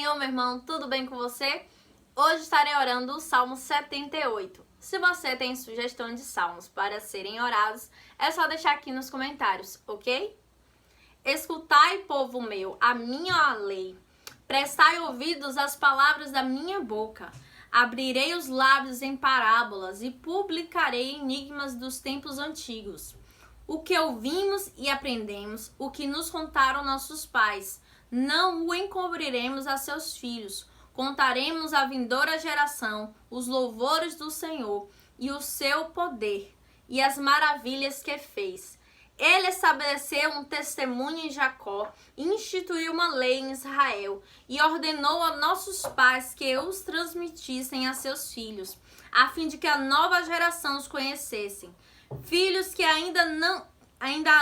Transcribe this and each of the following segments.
Senhor, meu irmão, tudo bem com você? Hoje estarei orando o Salmo 78. Se você tem sugestão de salmos para serem orados, é só deixar aqui nos comentários, ok? Escutai, povo meu, a minha lei. Prestai ouvidos às palavras da minha boca. Abrirei os lábios em parábolas e publicarei enigmas dos tempos antigos. O que ouvimos e aprendemos, o que nos contaram nossos pais, não o encobriremos a seus filhos. Contaremos à vindoura geração os louvores do Senhor e o seu poder e as maravilhas que fez. Ele estabeleceu um testemunho em Jacó, instituiu uma lei em Israel e ordenou a nossos pais que os transmitissem a seus filhos, a fim de que a nova geração os conhecesse. Filhos que ainda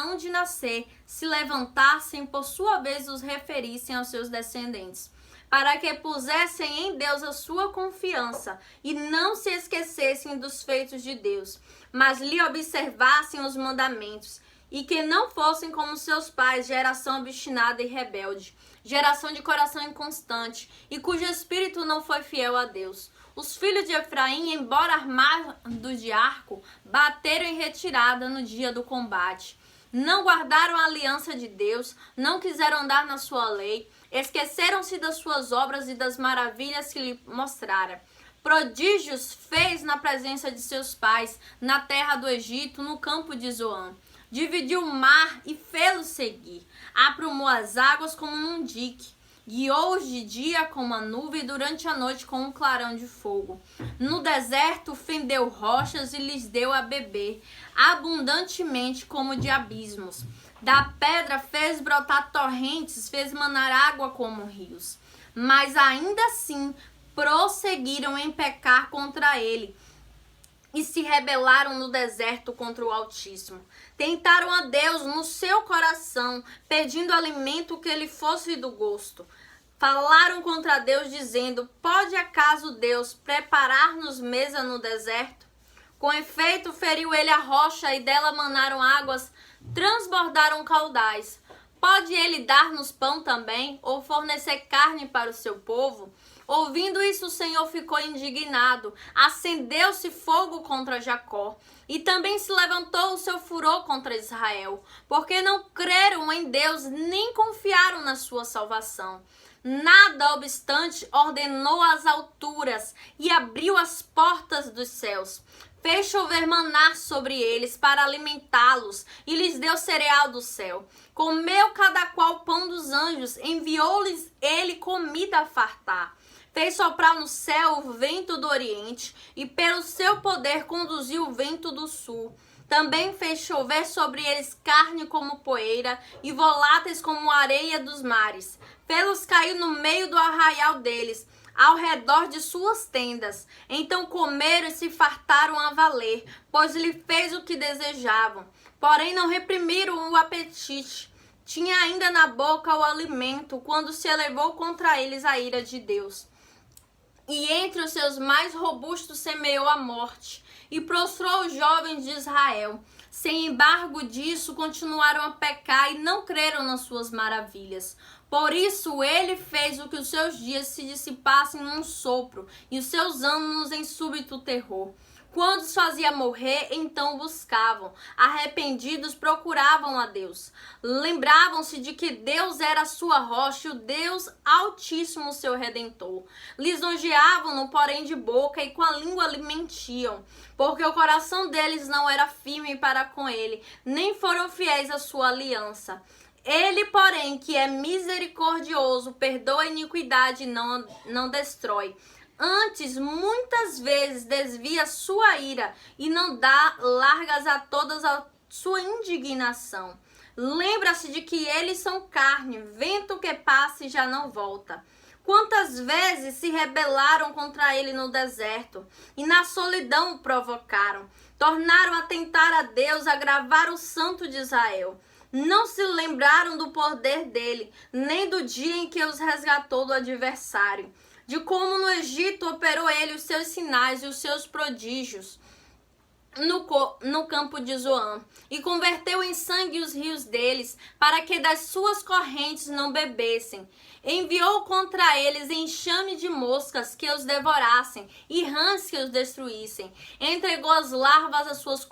hão de nascer, se levantassem, por sua vez os referissem aos seus descendentes, para que pusessem em Deus a sua confiança e não se esquecessem dos feitos de Deus, mas lhe observassem os mandamentos, e que não fossem como seus pais, geração obstinada e rebelde, geração de coração inconstante, e cujo espírito não foi fiel a Deus. Os filhos de Efraim, embora armados de arco, bateram em retirada no dia do combate. Não guardaram a aliança de Deus, não quiseram andar na sua lei, esqueceram-se das suas obras e das maravilhas que lhe mostrara. Prodígios fez na presença de seus pais, na terra do Egito, no campo de Zoan. Dividiu o mar e fê-lo seguir. Aprumou as águas como num dique. Guiou-os de dia como a nuvem e durante a noite como um clarão de fogo. No deserto fendeu rochas e lhes deu a beber, abundantemente como de abismos. Da pedra fez brotar torrentes, fez manar água como rios. Mas ainda assim prosseguiram em pecar contra ele e se rebelaram no deserto contra o Altíssimo. Tentaram a Deus no seu coração, pedindo alimento que lhe fosse do gosto. Falaram contra Deus, dizendo: pode acaso Deus preparar-nos mesa no deserto? Com efeito, feriu ele a rocha e dela manaram águas, transbordaram caudais. Pode ele dar-nos pão também, ou fornecer carne para o seu povo? Ouvindo isso, o Senhor ficou indignado, acendeu-se fogo contra Jacó, e também se levantou o seu furor contra Israel, porque não creram em Deus, nem confiaram na sua salvação. Nada obstante, ordenou as alturas e abriu as portas dos céus. Fez chover maná sobre eles para alimentá-los e lhes deu cereal do céu. Comeu cada qual pão dos anjos, enviou-lhes ele comida a fartar. Fez soprar no céu o vento do oriente e pelo seu poder conduziu o vento do sul. Também fez chover sobre eles carne como poeira e voláteis como areia dos mares. Fê-los cair no meio do arraial deles, ao redor de suas tendas. Então comeram e se fartaram a valer, pois lhe fez o que desejavam. Porém não reprimiram o apetite. Tinha ainda na boca o alimento, quando se elevou contra eles a ira de Deus. E entre os seus mais robustos semeou a morte, e prostrou os jovens de Israel. Sem embargo disso, continuaram a pecar e não creram nas suas maravilhas. Por isso ele fez o que os seus dias se dissipassem num sopro, e os seus anos em súbito terror. Quando os fazia morrer, então buscavam. Arrependidos, procuravam a Deus. Lembravam-se de que Deus era a sua rocha, o Deus Altíssimo, seu Redentor. Lisonjeavam-no, porém, de boca, e com a língua lhe mentiam, porque o coração deles não era firme para com ele, nem foram fiéis à sua aliança. Ele, porém, que é misericordioso, perdoa a iniquidade e não destrói. Antes, muitas vezes, desvia sua ira e não dá largas a todas a sua indignação. Lembra-se de que eles são carne, vento que passa e já não volta. Quantas vezes se rebelaram contra ele no deserto e na solidão o provocaram. Tornaram a tentar a Deus, a gravar o Santo de Israel. Não se lembraram do poder dele, nem do dia em que os resgatou do adversário. De como no Egito operou ele os seus sinais e os seus prodígios. no campo de Zoan, e converteu em sangue os rios deles, para que das suas correntes não bebessem. Enviou contra eles enxame de moscas que os devorassem, e rãs que os destruíssem. Entregou as larvas às suas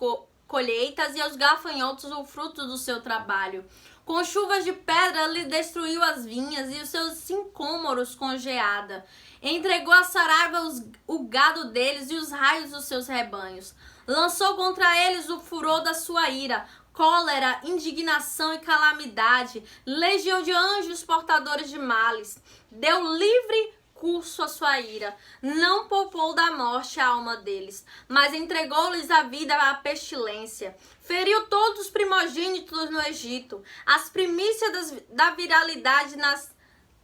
colheitas e aos gafanhotos o fruto do seu trabalho. Com chuvas de pedra lhe destruiu as vinhas e os seus sicômoros com geada. Entregou a saraiva o gado deles e os raios dos seus rebanhos. Lançou contra eles o furor da sua ira, cólera, indignação e calamidade, legião de anjos portadores de males. Deu livre curso à sua ira, não poupou da morte a alma deles, mas entregou-lhes a vida à pestilência. Feriu todos os primogênitos no Egito, as primícias da viralidade nas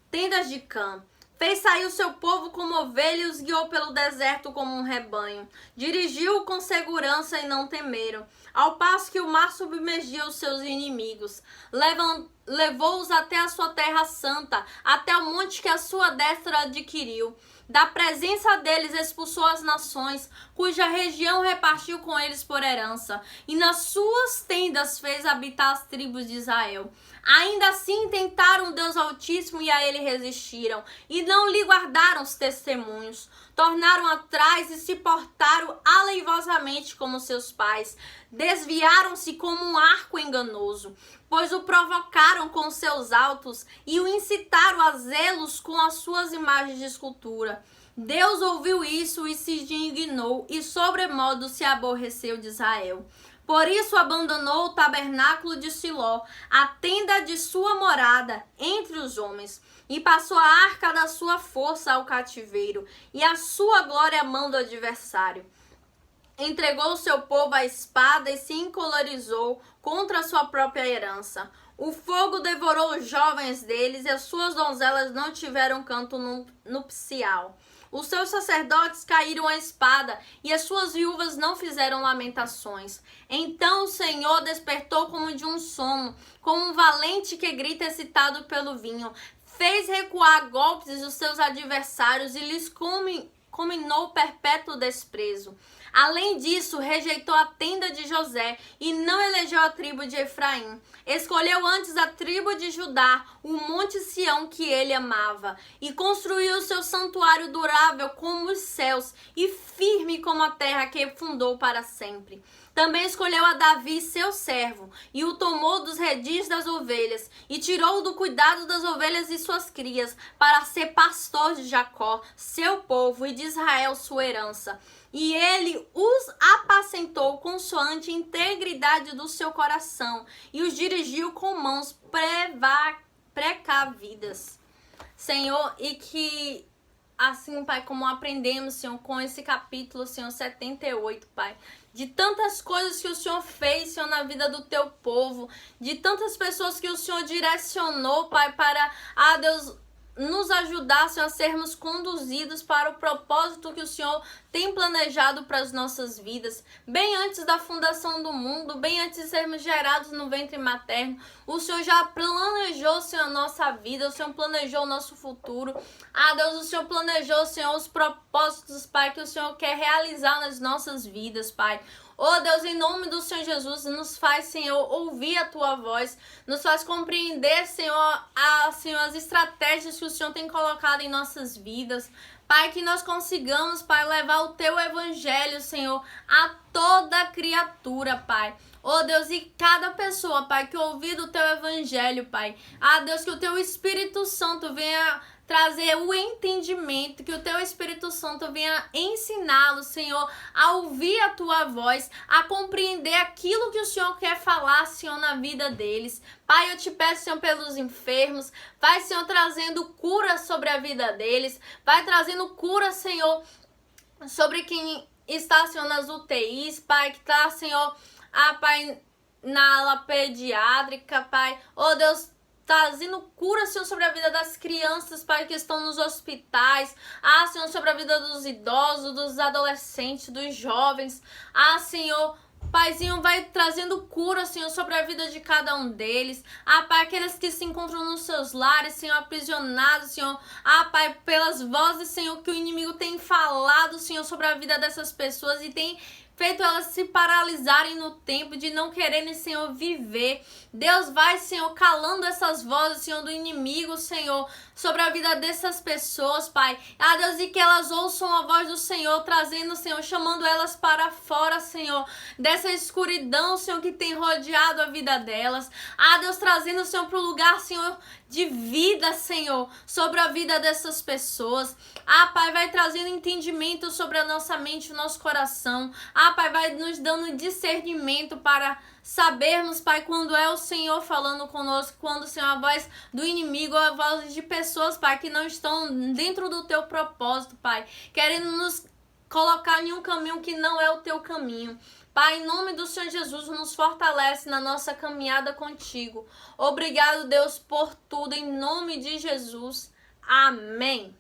tendas de Cã. Fez sair o seu povo como ovelha e os guiou pelo deserto como um rebanho. Dirigiu-o com segurança e não temeram, ao passo que o mar submergia os seus inimigos. Levou-os até a sua terra santa, até o monte que a sua destra adquiriu. Da presença deles expulsou as nações, cuja região repartiu com eles por herança, e nas suas tendas fez habitar as tribos de Israel. Ainda assim tentaram Deus Altíssimo e a ele resistiram, e não lhe guardaram os testemunhos. Tornaram atrás e se portaram aleivosamente como seus pais. Desviaram-se como um arco enganoso, pois o provocaram com seus altos e o incitaram a zelos com as suas imagens de escultura. Deus ouviu isso e se indignou, e sobremodo se aborreceu de Israel. Por isso abandonou o tabernáculo de Siló, a tenda de sua morada entre os homens, e passou a arca da sua força ao cativeiro, e a sua glória à mão do adversário. Entregou o seu povo à espada e se encolorizou contra a sua própria herança. O fogo devorou os jovens deles, e as suas donzelas não tiveram canto nupcial. Os seus sacerdotes caíram à espada, e as suas viúvas não fizeram lamentações. Então o Senhor despertou como de um sono, como um valente que grita excitado pelo vinho. Fez recuar golpes os seus adversários e lhes comminou perpétuo desprezo. Além disso, rejeitou a tenda de José e não elegeu a tribo de Efraim. Escolheu antes a tribo de Judá, o monte Sião que ele amava, e construiu o seu santuário durável como os céus e firme como a terra que fundou para sempre. Também escolheu a Davi, seu servo, e o tomou dos redis das ovelhas, e tirou-o do cuidado das ovelhas e suas crias, para ser pastor de Jacó, seu povo, e de Israel, sua herança. E ele os apacentou consoante a integridade do seu coração, e os dirigiu com mãos precavidas. Senhor, e que assim, Pai, como aprendemos, Senhor, com esse capítulo, Senhor, 78, Pai, de tantas coisas que o Senhor fez, Senhor, na vida do teu povo, de tantas pessoas que o Senhor direcionou, Pai, para, Deus, nos ajudar, Senhor, a sermos conduzidos para o propósito que o Senhor tem planejado para as nossas vidas. Bem antes da fundação do mundo, bem antes de sermos gerados no ventre materno, o Senhor já planejou, Senhor, a nossa vida, o Senhor planejou o nosso futuro. Deus, o Senhor planejou, Senhor, os propósitos, Pai, que o Senhor quer realizar nas nossas vidas, Pai. Oh Deus, em nome do Senhor Jesus, nos faz, Senhor, ouvir a Tua voz, nos faz compreender, Senhor, as estratégias que o Senhor tem colocado em nossas vidas. Pai, que nós consigamos, Pai, levar o Teu Evangelho, Senhor, a toda criatura, Pai. Oh Deus, e cada pessoa, Pai, que ouvir do Teu Evangelho, Pai. Deus, que o Teu Espírito Santo venha trazer o entendimento, que o Teu Espírito Santo venha ensiná-lo, Senhor, a ouvir a Tua voz, a compreender aquilo que o Senhor quer falar, Senhor, na vida deles. Pai, eu te peço, Senhor, pelos enfermos, vai, Senhor, trazendo cura sobre a vida deles, vai trazendo cura, Senhor, sobre quem está, Senhor, nas UTIs, Pai, que está, Senhor, Pai, na ala pediátrica, Pai, oh Deus, trazendo cura, Senhor, sobre a vida das crianças, Pai, que estão nos hospitais. Senhor, sobre a vida dos idosos, dos adolescentes, dos jovens. Senhor, Paizinho, vai trazendo cura, Senhor, sobre a vida de cada um deles. Pai, aqueles que se encontram nos seus lares, Senhor, aprisionados, Senhor. Pai, pelas vozes, Senhor, que o inimigo tem falado, Senhor, sobre a vida dessas pessoas e tem feito elas se paralisarem no tempo, de não quererem, Senhor, viver. Deus, vai, Senhor, calando essas vozes, Senhor, do inimigo, Senhor, sobre a vida dessas pessoas, Pai. Ah, Deus, e que elas ouçam a voz do Senhor, trazendo, Senhor, chamando elas para fora, Senhor, dessa escuridão, Senhor, que tem rodeado a vida delas. Ah, Deus, trazendo, Senhor, para o lugar, Senhor, de vida, Senhor, sobre a vida dessas pessoas. Ah, Pai, vai trazendo entendimento sobre a nossa mente, o nosso coração. Ah, Pai, vai nos dando discernimento para sabermos, Pai, quando é o Senhor falando conosco, quando, Senhor, a voz do inimigo, a voz de pessoas, Pai, que não estão dentro do Teu propósito, Pai, querendo nos colocar em um caminho que não é o Teu caminho. Pai, em nome do Senhor Jesus, nos fortalece na nossa caminhada contigo. Obrigado, Deus, por tudo, em nome de Jesus. Amém.